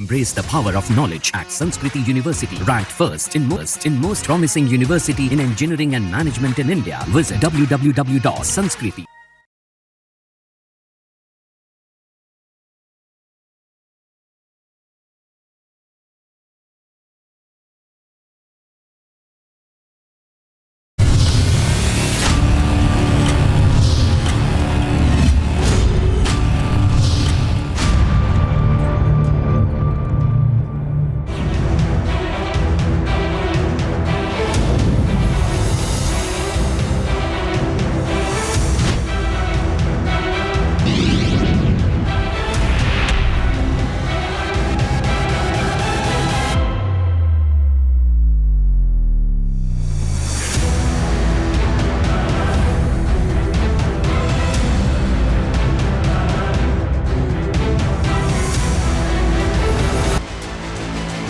Embrace the power of knowledge at Sanskriti University. Ranked first in most promising university in engineering and management in India. Visit www.sanskriti.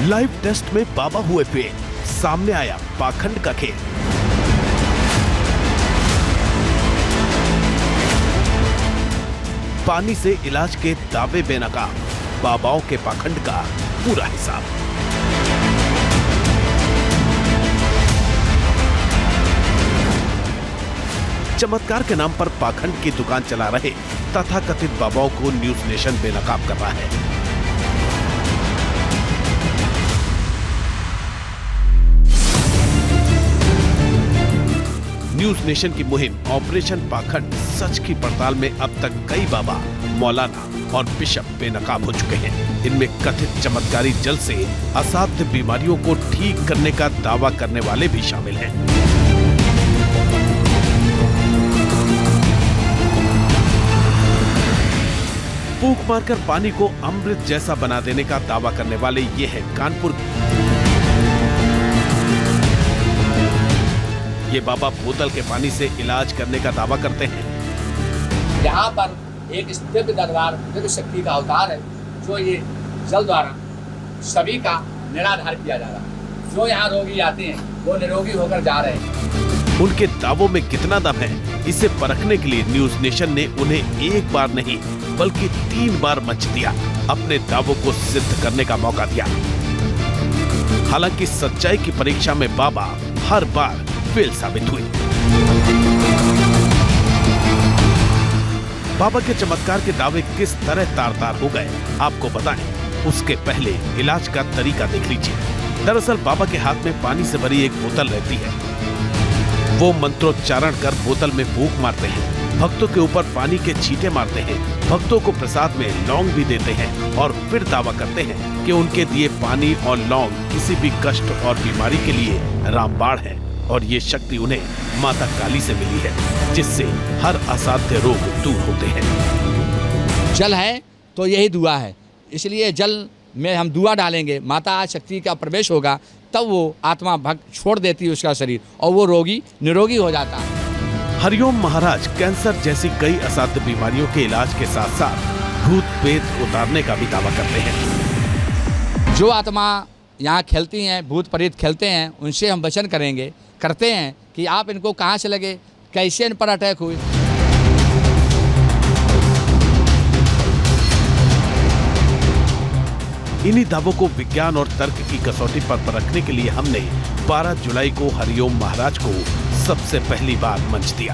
Live test में बाबा हुए fail, सामने आया पाखंड का खेल। पानी से इलाज के दावे बेनकाब, बाबाओं के पाखंड का पूरा हिसाब। चमत्कार के नाम पर पाखंड की दुकान चला रहे तथाकथित बाबाओं को न्यूज नेशन बेनकाब कर रहा है। न्यूज नेशन की मुहिम ऑपरेशन पाखंड सच की पड़ताल में अब तक कई बाबा, मौलाना और बिशप बेनकाब हो चुके हैं। इनमें कथित चमत्कारी जल से असाध्य बीमारियों को ठीक करने का दावा करने वाले भी शामिल हैं। फूंक मारकर पानी को अमृत जैसा बना देने का दावा करने वाले ये है कानपुर। ये बाबा बोतल के पानी से इलाज करने का दावा करते हैं। यहाँ पर एक दिव्य दरबार, दिव्य शक्ति का अवतार है, जो ये जल द्वारा सभी का निराधार किया जा रहा है। जो यहाँ रोगी आते हैं वो निरोगी होकर जा रहे हैं। उनके दावों में कितना दम है, इसे परखने के लिए न्यूज नेशन ने उन्हें एक बार नहीं बल्कि 3 बार मंच दिया, अपने दावों को सिद्ध करने का मौका दिया। हालांकि सच्चाई की परीक्षा में बाबा हर बार फेल साबित हुए। बाबा के चमत्कार के दावे किस तरह तार-तार हो गए, आपको बताएं। उसके पहले इलाज का तरीका देख लीजिए। दरअसल बाबा के हाथ में पानी से भरी एक बोतल रहती है। वो मंत्रोच्चारण कर बोतल में फूंक मारते हैं, भक्तों के ऊपर पानी के छींटे मारते हैं, भक्तों को प्रसाद में लौंग भी देते हैं और फिर दावा करते हैं कि उनके दिए पानी और लौंग किसी भी कष्ट और बीमारी के लिए रामबाण है और ये शक्ति उन्हें माता काली से मिली है, जिससे हर असाध्य रोग दूर होते हैं। जल है तो यही दुआ है, इसलिए जल में हम दुआ डालेंगे, माता शक्ति का प्रवेश होगा, तब वो आत्मा भक्त छोड़ देती है उसका शरीर और वो रोगी निरोगी हो जाता है। हरिओम महाराज कैंसर जैसी कई असाध्य बीमारियों के इलाज के साथ साथ भूत प्रेत उतारने का भी दावा करते हैं। जो आत्मा यहाँ खेलती हैं, भूत प्रेत खेलते हैं, उनसे हम वचन करते हैं कि आप इनको कहाँ से लगे, कैसे इन पर अटैक हुए। इन्हीं दावों को विज्ञान और तर्क की कसौटी पर परखने के लिए हमने 12 जुलाई को हरिओम महाराज को सबसे पहली बार मंच दिया।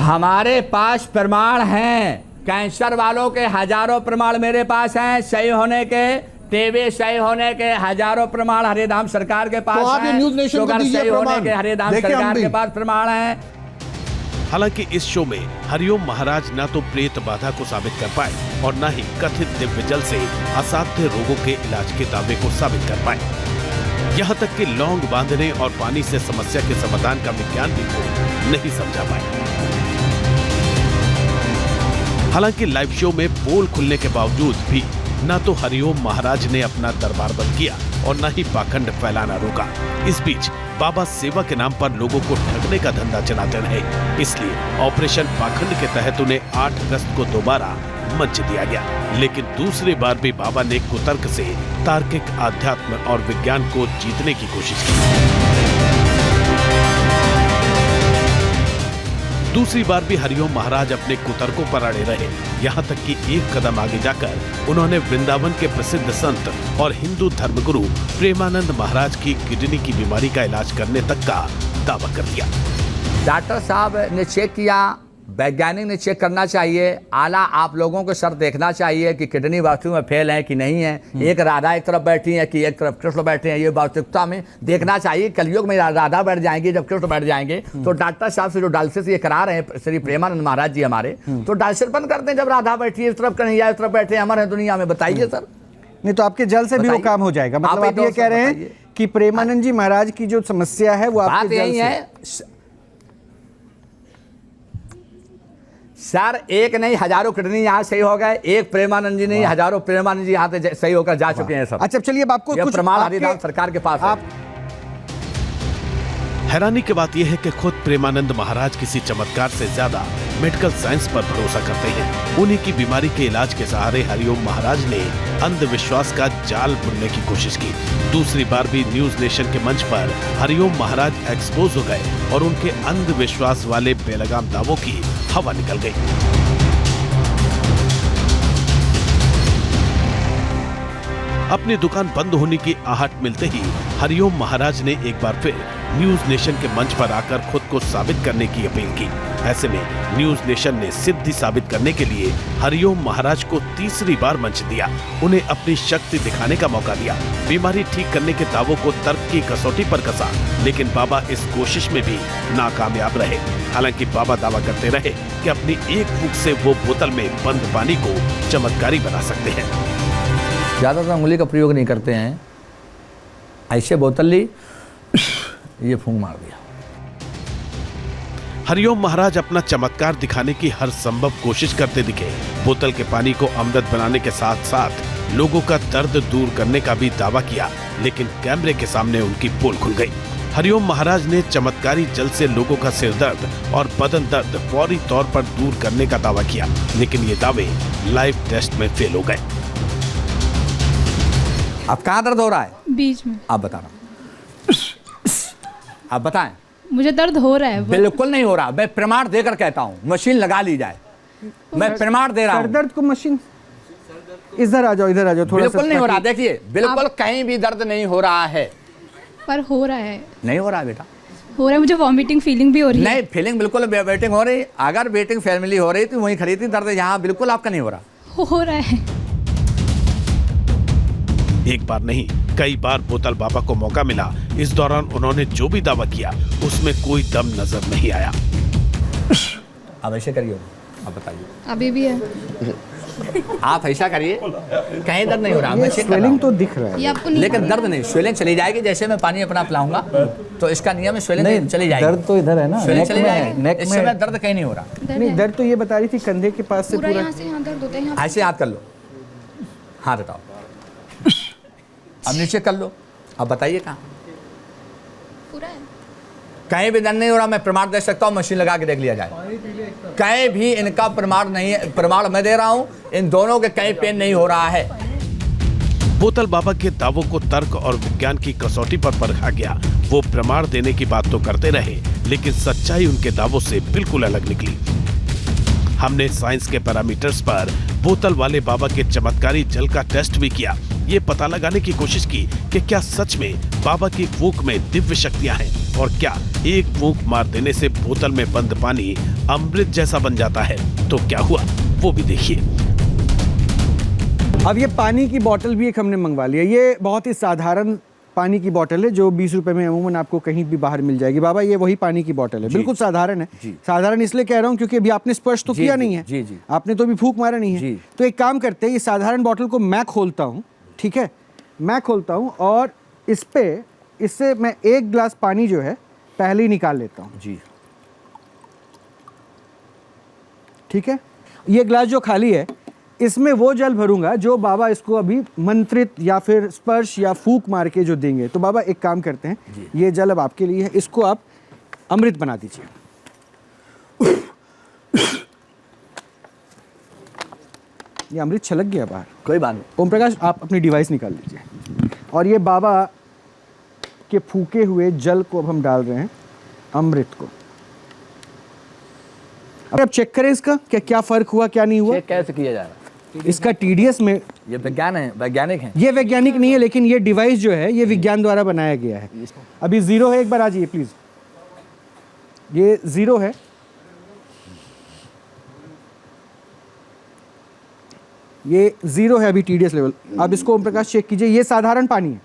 हमारे पास प्रमाण हैं, कैंसर वालों के हजारों प्रमाण मेरे पास हैं, सही होने के, टीबी सही होने के हजारों प्रमाण हरिधाम सरकार के पास तो हैं, शुगर सही होने के हरिधाम सरकार के पास प्रमाण हैं। हालांकि इस शो में हरिओम महाराज न तो प्रेत बाधा को साबित कर पाए और न ही कथित दिव्य जल से असाध्य रोगों के इलाज के दावे को साबित कर पाए। यहाँ तक कि लौंग बांधने और पानी से समस्या के समाधान का विज्ञान भी वो नहीं समझा पाए। हालांकि लाइव शो में पोल खुलने के बावजूद भी न तो हरिओम महाराज ने अपना दरबार बंद किया और न ही पाखंड फैलाना रोका। इस बीच बाबा सेवा के नाम पर लोगों को ठगने का धंधा चलाते रहे, इसलिए ऑपरेशन पाखंड के तहत उन्हें 8 अगस्त को दोबारा मंच दिया गया। लेकिन दूसरी बार भी बाबा ने कुतर्क से तार्किक आध्यात्म और विज्ञान को जीतने की कोशिश की। दूसरी बार भी हरिओम महाराज अपने कुतर्कों पर अड़े रहे, यहाँ तक कि एक कदम आगे जाकर उन्होंने वृंदावन के प्रसिद्ध संत और हिंदू धर्मगुरु प्रेमानंद महाराज की किडनी की बीमारी का इलाज करने तक का दावा कर दिया। डॉक्टर साहब ने चेक किया, वैज्ञानिक ने चेक करना चाहिए, आला आप लोगों को सर देखना चाहिए कि किडनी वास्तव में फेल है कि नहीं है। एक राधा एक तरफ बैठी है कि एक तरफ कृष्ण बैठे हैं, ये वास्तविकता में देखना चाहिए। कलयुग में राधा बैठ जाएंगे, जब कृष्ण बैठ जाएंगे तो डॉक्टर साहब से जो डायलिसिस ये करा रहे हैं श्री प्रेमानंद महाराज जी हमारे, तो डायलिसिस बंद करते हैं जब राधा बैठी है इस तरफ कन्हैया इस तरफ बैठे अमर है दुनिया में। बताइए सर। नहीं तो आपके जल से भी वो काम हो जाएगा। मतलब आप ये कह रहे हैं कि प्रेमानंद जी महाराज की जो समस्या है वो आपके जल से सर एक नहीं हजारों किडनी यहाँ सही हो गए, एक प्रेमानंद जी नहीं हजारों प्रेमानंद जी यहाँ से सही होकर जा चुके हैं सब। अच्छा चलिए अब आपको कुछ प्रमाण हरिदास सरकार के पास आप हैरानी की बात यह है कि खुद प्रेमानंद महाराज किसी चमत्कार से ज्यादा मेडिकल साइंस पर भरोसा करते हैं। उन्हीं की बीमारी के इलाज के सहारे हरिओम महाराज ने अंधविश्वास का जाल बुनने की कोशिश की। दूसरी बार भी न्यूज नेशन के मंच पर हरिओम महाराज एक्सपोज हो गए और उनके अंधविश्वास वाले बेलगाम दावों की हवा निकल गई। अपनी दुकान बंद होने की आहट मिलते ही हरिओम महाराज ने एक बार फिर न्यूज नेशन के मंच पर आकर खुद को साबित करने की अपील की। ऐसे में न्यूज नेशन ने सिद्धि साबित करने के लिए हरिओम महाराज को तीसरी बार मंच दिया, उन्हें अपनी शक्ति दिखाने का मौका दिया। बीमारी ठीक करने के दावों को तर्क की कसौटी पर कसा, लेकिन बाबा इस कोशिश में भी नाकामयाब रहे। हालांकि बाबा दावा करते रहे कि अपनी एक फूंक से वो बोतल में बंद पानी को चमत्कारी बना सकते हैं। ज़्यादातर उंगली का प्रयोग नहीं करते हैं, ऐसे बोतल ली ये फूंक मार दिया। हरिओम महाराज अपना चमत्कार दिखाने की हर संभव कोशिश करते दिखे। बोतल के पानी को अमृत बनाने के साथ साथ लोगों का दर्द दूर करने का भी दावा किया, लेकिन कैमरे के सामने उनकी पोल खुल गई। हरिओम महाराज ने चमत्कारी जल से लोगों का सिर दर्द और बदन दर्द फौरी तौर पर दूर करने का दावा किया, लेकिन ये दावे लाइव टेस्ट में फेल हो गए। अब कहाँ दर्द हो रहा है? बीच में। आप बताना, आप बताएं। मुझे दर्द हो रहा है। बिल्कुल नहीं हो रहा, मैं प्रमाण देकर कहता हूँ, मशीन लगा ली जाए, मैं प्रमाण दे रहा हूँ। सर दर्द को मशीन इधर आ जाओ थोड़ा। बिल्कुल नहीं हो रहा, देखिए बिल्कुल कहीं भी दर्द नहीं हो रहा है। पर हो रहा है। नहीं हो रहा बेटा, हो रहा है। मुझे वॉमिटिंग फीलिंग भी हो रही है। नहीं फीलिंग बिल्कुल वेटिंग हो रही। अगर वेटिंग फैमिली हो रही तो वहीं खड़ी थी, दर्द यहाँ बिल्कुल आपका नहीं हो रहा। हो रहा है। एक बार नहीं कई बार बोतल बाबा को मौका मिला। इस दौरान उन्होंने जो भी दावा किया उसमें कोई दम नजर नहीं आया। अब ऐसे करिए, अब बताइए। अभी भी है। आप ऐसा करिए, कहीं दर्द नहीं हो रहा, मैं चेक कर रहा स्वेलिंग हूं। तो दिख रहा है ये आपको नहीं लेकिन दर्द नहीं, स्वेलिंग चली जाएगी। जैसे मैं पानी अपना पिलाऊंगा तो इसका नियम है, स्वेलिंग चली जाएगी। दर्द तो इधर है ना, स्वेलिंग नेक चली में जाएगी, है, नेक इस में समय दर्द कहीं नहीं हो रहा। दर्द नहीं है। दर्द तो ये बता रही थी कंधे के पास से पूरा पूरा यहाँ से यहाँ दर्द होता है। यहाँ ऐसे हाथ कर लो, हाथ हटाओ, अब नीचे कर लो। अब बताइए कहाँ? पूरा है। कहीं भी दर्द नहीं हो रहा, मैं प्रमाण दे सकता हूँ, मशीन लगा के देख लिया जाए। कहीं भी इनका प्रमाण नहीं है, प्रमाण मैं दे रहा हूँ, इन दोनों के कहीं पेन नहीं हो रहा है। बोतल बाबा के दावों को तर्क और विज्ञान की कसौटी पर परखा गया। वो प्रमाण देने की बात तो करते रहे, लेकिन सच्चाई उनके दावों से बिल्कुल अलग निकली। हमने साइंस के पैरामीटर्स पर बोतल वाले बाबा के चमत्कारी जल का टेस्ट भी किया। ये पता लगाने की कोशिश की कि क्या सच में बाबा की फूंक में दिव्य शक्तियां हैं और क्या एक फूंक मार देने से बोतल में बंद पानी अमृत जैसा बन जाता है। तो क्या हुआ वो भी देखिए। अब ये पानी की बोतल भी एक हमने मंगवा लिया। ये बहुत ही साधारण पानी की बोतल है जो 20 रुपए में अमूमन आपको कहीं भी बाहर मिल जाएगी। बाबा ये वही पानी की बोतल है, बिल्कुल साधारण है। साधारण इसलिए कह रहा हूँ क्योंकि अभी आपने स्पर्श तो किया नहीं है, आपने तो अभी फूंक मारा नहीं है। तो एक काम करते हैं, ये साधारण बोतल को मैं खोलता हूँ, ठीक है, मैं खोलता हूँ और इससे मैं एक गिलास पानी जो है पहले ही निकाल लेता हूँ जी, ठीक है। ये गिलास जो खाली है इसमें वो जल भरूंगा जो बाबा इसको अभी मंत्रित या फिर स्पर्श या फूंक मार के जो देंगे। तो बाबा एक काम करते हैं, ये जल अब आपके लिए है, इसको आप अमृत बना दीजिए। ये अमृत छलक गया बाहर, कोई बात नहीं। ओम प्रकाश आप अपनी डिवाइस निकाल लीजिए और ये बाबा के फूके हुए जल को अब हम डाल रहे हैं, अमृत को। अब चेक करें इसका क्या फर्क हुआ क्या नहीं हुआ। चेक कैसे किया जा रहा है? इसका टीडीएस में ये वैज्ञानिक हैं। ये वैज्ञानिक नहीं है, लेकिन ये डिवाइस जो है ये विज्ञान द्वारा बनाया गया है। अभी 0 है, एक बार आ जाइए प्लीज। ये 0 है, ये 0 है अभी टीडीएस लेवल। अब इसको ओम प्रकाश चेक कीजिए, ये साधारण पानी है,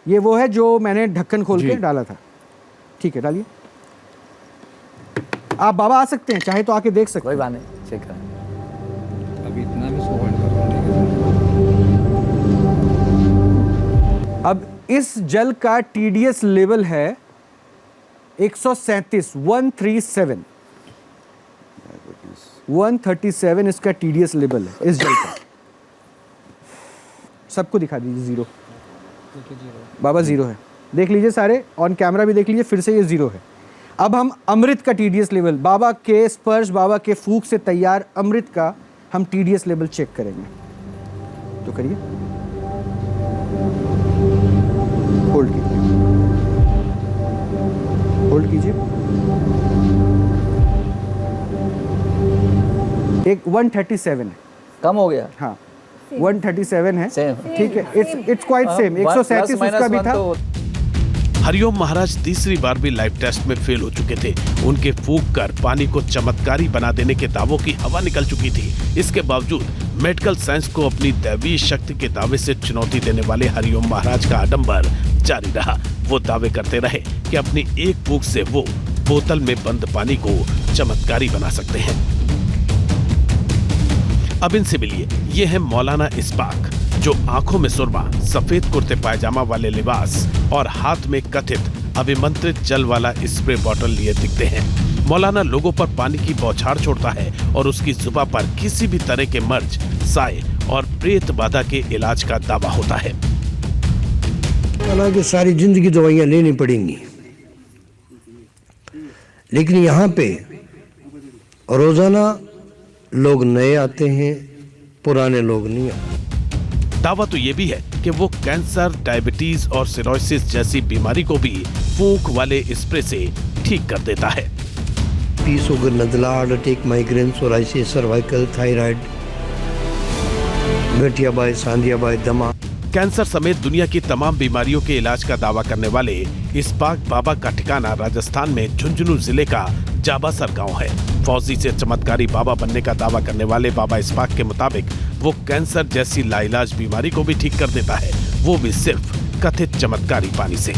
ये वो है जो मैंने ढक्कन खोल के डाला था। ठीक है, डालिए। आप बाबा आ सकते हैं, चाहे तो आके देख सकते कोई बात नहीं, चेक करें। अब इस जल का टीडीएस लेवल है 137, 137 इसका टीडीएस लेवल है इस जल का। सबको दिखा दीजिए 0। बाबा 0 है, देख लीजिए सारे, ऑन कैमरा भी देख लीजिए, फिर से ये 0 है। अब हम अमृत का टीडीएस लेवल, बाबा के स्पर्श, बाबा के फूंक से तैयार अमृत का हम टीडीएस लेवल चेक करेंगे। तो करिए, होल्ड कीजिए, होल्ड कीजिए। एक 137 है, कम हो गया। हाँ 137 है, सेम। ठीक है, इट्स क्वाइट सेम। 137 उसका भी था। हरिओम महाराज तीसरी बार भी लाइव टेस्ट में फेल हो चुके थे। उनके फूंक कर पानी को चमत्कारी बना देने के दावों की हवा निकल चुकी थी। इसके बावजूद मेडिकल साइंस को अपनी दैवीय शक्ति के दावे से चुनौती देने वाले हरिओम महाराज का आडंबर जारी रहा। वो दावे करते रहे कि अपनी एक फूंक से वो बोतल में बंद पानी को चमत्कारी बना सकते हैं। अब इनसे मिलिए, ये है मौलाना इस्बाक, जो आंखों में सुरमा, सफेद कुर्ते पायजामा वाले लिबास और हाथ में कथित अभिमंत्रित जल वाला स्प्रे बॉटल लिए दिखते हैं। मौलाना लोगों पर पानी की बौछार छोड़ता है और उसकी जुबां पर किसी भी तरह के मर्ज, साए और प्रेत बाधा के इलाज का दावा होता है। हालांकि सारी जिंदगी दवाइयां लेनी पड़ेंगी, लेकिन यहाँ पे रोजाना लोग नए आते हैं, पुराने लोग नहीं आते। दावा तो ये भी है कि वो कैंसर, डायबिटीज और सिरोसिस जैसी बीमारी को भी फूंक वाले स्प्रे से ठीक कर देता है। पी शुगर, नजला, heart attack, migraine, psoriasis, cervical, thyroid, गठियाबाई, सांधियाबाई, दमा। कैंसर समेत दुनिया की तमाम बीमारियों के इलाज का दावा करने वाले इस्बाक बाबा का ठिकाना राजस्थान में झुंझुनू जिले का जाबासर गांव है। फौजी से चमत्कारी बाबा बनने का दावा करने वाले बाबा इस्बाक के मुताबिक वो कैंसर जैसी लाइलाज बीमारी को भी ठीक कर देता है, वो भी सिर्फ कथित चमत्कारी पानी से।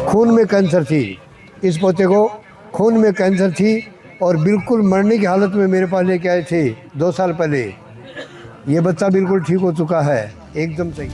खून में कैंसर थी, इस पोते को खून में कैंसर थी और बिल्कुल मरने की हालत में मेरे पास लेके आए थे 2 साल पहले। ये बच्चा बिल्कुल ठीक हो चुका है, एकदम सही।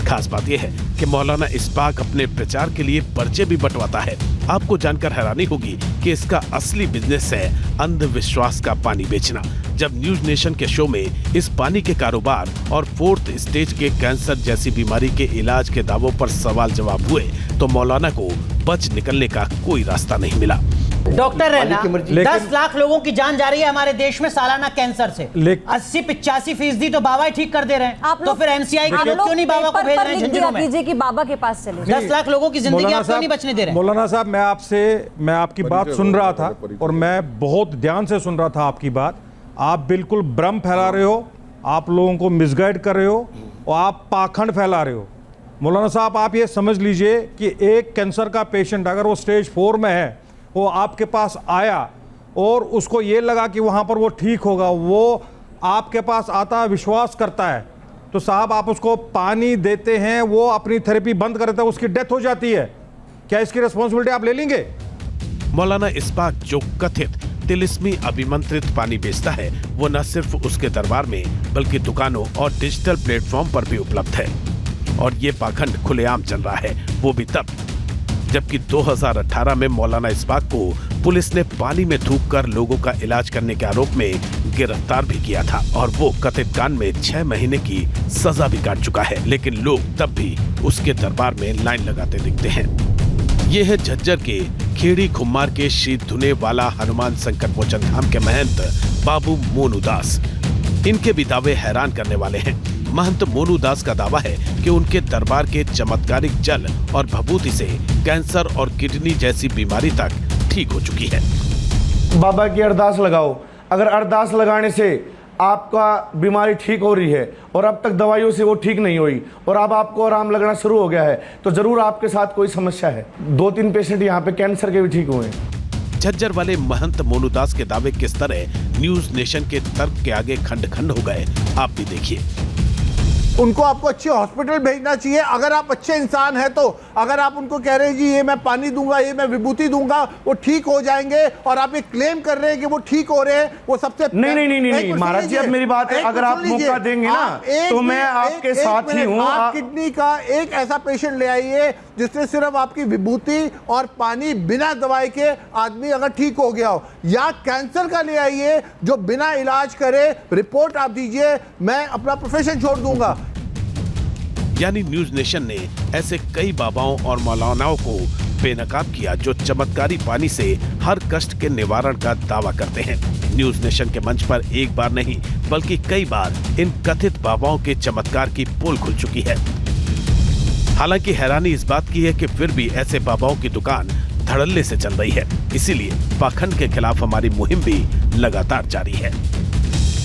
खास बात यह है कि मौलाना इस्बाक अपने प्रचार के लिए पर्चे भी बंटवाता है। आपको जानकर हैरानी होगी कि इसका असली बिजनेस है अंधविश्वास का पानी बेचना। जब न्यूज नेशन के शो में इस पानी के कारोबार और 4th स्टेज के कैंसर जैसी बीमारी के इलाज के दावों पर सवाल जवाब हुए तो मौलाना को बच निकलने का कोई रास्ता नहीं मिला। डॉक्टर रहना 10 लाख लोगों की जान जा रही है हमारे देश में सालाना कैंसर से। 80-85% तो बाबा ही ठीक कर दे रहे हैं। तो फिर एमसीआई के लोग क्यों नहीं बाबा को भेज रहे हैं झुंझुनू में? कीजिए कि बाबा के पास चले। 10 लाख लोगों की जिंदगी आप क्यों नहीं बचने दे रहे? मौलाना साहब, मैं आपकी बात सुन रहा था और मैं बहुत ध्यान से सुन रहा था आपकी बात। आप बिल्कुल भ्रम फैला रहे हो, आप लोगों को मिसगाइड कर रहे हो और आप पाखंड फैला रहे हो। मौलाना साहब, आप ये समझ लीजिए कि एक कैंसर का पेशेंट अगर वो स्टेज 4 में है, वो आपके पास आया और उसको ये लगा कि वहाँ पर वो ठीक होगा, वो आपके पास आता है, विश्वास करता है, तो साहब आप उसको पानी देते हैं, वो अपनी थेरेपी बंद कर देता है, उसकी डेथ हो जाती है। क्या इसकी रिस्पॉन्सिबिलिटी आप ले लेंगे? मौलाना इस्बाक जो कथित तिलिस्मी अभिमंत्रित पानी बेचता है, वो न सिर्फ उसके दरबार में बल्कि दुकानों और डिजिटल प्लेटफॉर्म पर भी उपलब्ध है। और ये पाखंड खुलेआम चल रहा है, वो भी तब जबकि 2018 में मौलाना इस्बाक को पुलिस ने पानी में थूककर लोगों का इलाज करने के आरोप में गिरफ्तार भी किया था और वो कथित कांड में 6 महीने की सजा भी काट चुका है। लेकिन लोग तब भी उसके दरबार में लाइन लगाते दिखते हैं। ये है झज्जर के खेड़ी खुम्मार के श्री धुने वाला हनुमान संकट मोचन धाम के महंत बाबू मोनू दास। इनके भी दावे हैरान करने वाले हैं। महंत मोनू दास का दावा है कि उनके दरबार के चमत्कारिक जल और भभूति से कैंसर और किडनी जैसी बीमारी तक ठीक हो चुकी है। बाबा की अरदास लगाओ। अगर अरदास लगाने से आपका बीमारी ठीक हो रही है और अब तक दवाइयों से वो ठीक नहीं हुई और अब आपको आराम लगना शुरू हो गया है, तो जरूर आपके साथ कोई समस्या है। 2-3 पेशेंट यहाँ पे कैंसर के भी ठीक हुए हैं। झज्जर वाले महंत मोनूदास के दावे किस तरह न्यूज नेशन के तर्क के आगे खंड खंड हो गए, आप भी देखिए। उनको आपको अच्छे हॉस्पिटल भेजना चाहिए अगर आप अच्छे इंसान हैं तो। अगर आप उनको कह रहे हैं जी ये मैं पानी दूंगा, ये मैं विभूति दूंगा, वो ठीक हो जाएंगे, और आप ये क्लेम कर रहे हैं कि वो ठीक हो रहे हैं, वो सबसे नहीं महाराज जी, अब मेरी बात है, अगर आप मौका देंगे ना तो मैं आपके साथ ही हूँ। आप किडनी का एक ऐसा पेशेंट ले आइए जिसने सिर्फ आपकी विभूति और पानी बिना दवाई के आदमी अगर ठीक हो गया हो, या कैंसर का ले आइए जो बिना इलाज करे, रिपोर्ट आप दीजिए, मैं अपना प्रोफेशन छोड़ दूंगा। यानी न्यूज नेशन ने ऐसे कई बाबाओं और मौलानाओं को बेनकाब किया जो चमत्कारी पानी से हर कष्ट के निवारण का दावा करते हैं। न्यूज नेशन के मंच पर एक बार नहीं बल्कि कई बार इन कथित बाबाओं के चमत्कार की पोल खुल चुकी है। हालांकि हैरानी इस बात की है कि फिर भी ऐसे बाबाओं की दुकान धड़ल्ले से चल रही है। इसीलिए पाखंड के खिलाफ हमारी मुहिम भी लगातार जारी है।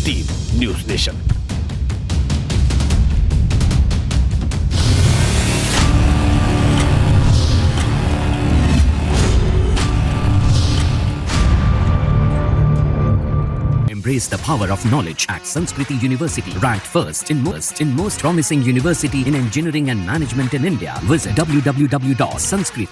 Team news nation. Embrace the power of knowledge at Sanskriti University, ranked first in most promising university in engineering and management in India. Visit www.sanskriti